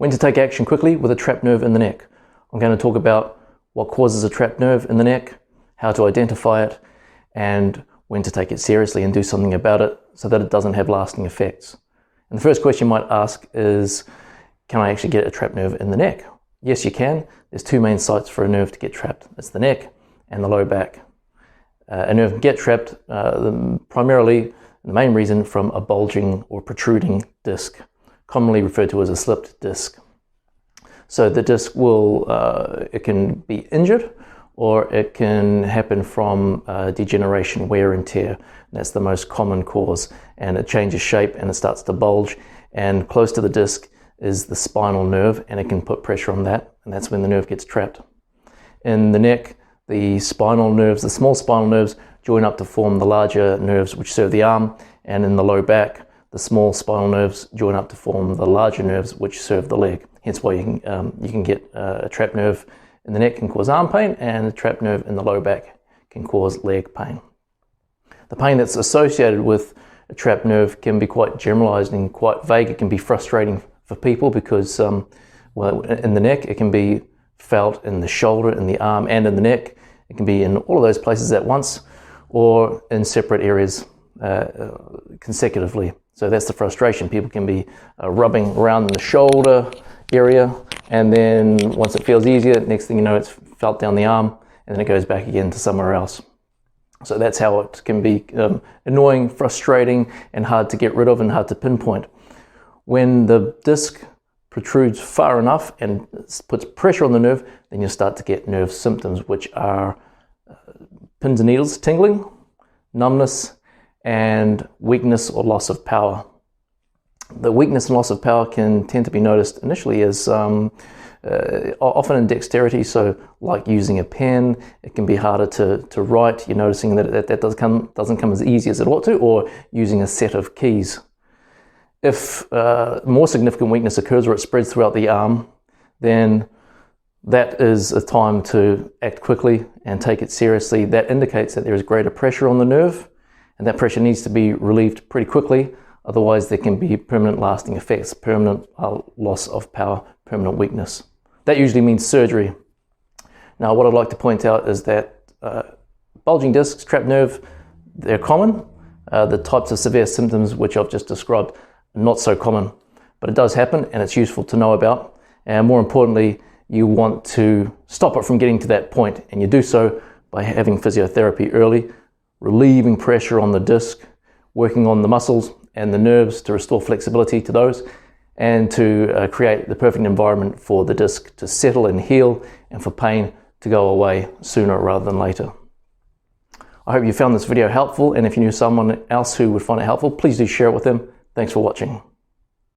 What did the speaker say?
When to take action quickly with a trapped nerve in the neck. I'm going to talk about what causes a trapped nerve in the neck, how to identify it, and when to take it seriously and do something about it so that it doesn't have lasting effects. And the first question you might ask is, can I actually get a trapped nerve in the neck? Yes, you can. There's two main sites for a nerve to get trapped. It's the neck and the low back. A nerve can get trapped primarily, the main reason, from a bulging or protruding disc, commonly referred to as a slipped disc. So the disc will, it can be injured, or it can happen from degeneration, wear and tear. That's the most common cause, and it changes shape and it starts to bulge, and close to the disc is the spinal nerve, and it can put pressure on that, and that's when the nerve gets trapped. In the neck, the spinal nerves, the small spinal nerves, join up to form the larger nerves which serve the arm, and in the low back, the small spinal nerves join up to form the larger nerves which serve the leg. Hence why you can get a trapped nerve in the neck can cause arm pain, and a trapped nerve in the low back can cause leg pain. The pain that's associated with a trapped nerve can be quite generalized and quite vague. It can be frustrating for people because, well, in the neck, it can be felt in the shoulder, in the arm, and in the neck. It can be in all of those places at once or in separate areas consecutively. So that's the frustration. People can be rubbing around in the shoulder area, and then once it feels easier, next thing you know, it's felt down the arm, and then it goes back again to somewhere else. So that's how it can be annoying, frustrating, and hard to get rid of and hard to pinpoint. When the disc protrudes far enough and puts pressure on the nerve, then you'll start to get nerve symptoms, which are pins and needles, tingling, numbness, and weakness or loss of power. The weakness and loss of power can tend to be noticed initially as often in dexterity, so like using a pen, it can be harder to write. You're noticing that doesn't come as easy as it ought to, or using a set of keys. If more significant weakness occurs or it spreads throughout the arm, then that is a time to act quickly and take it seriously. That indicates that there is greater pressure on the nerve, and that pressure needs to be relieved pretty quickly. Otherwise, there can be permanent lasting effects, permanent loss of power, permanent weakness. That usually means surgery. Now, what I'd like to point out is that bulging discs, trapped nerve, they're common. The types of severe symptoms which I've just described are not so common, but it does happen, and it's useful to know about. And more importantly, you want to stop it from getting to that point, and you do so by having physiotherapy early, relieving pressure on the disc, working on the muscles and the nerves to restore flexibility to those, and to create the perfect environment for the disc to settle and heal, and for pain to go away sooner rather than later. I hope you found this video helpful, and if you knew someone else who would find it helpful, please do share it with them. Thanks for watching.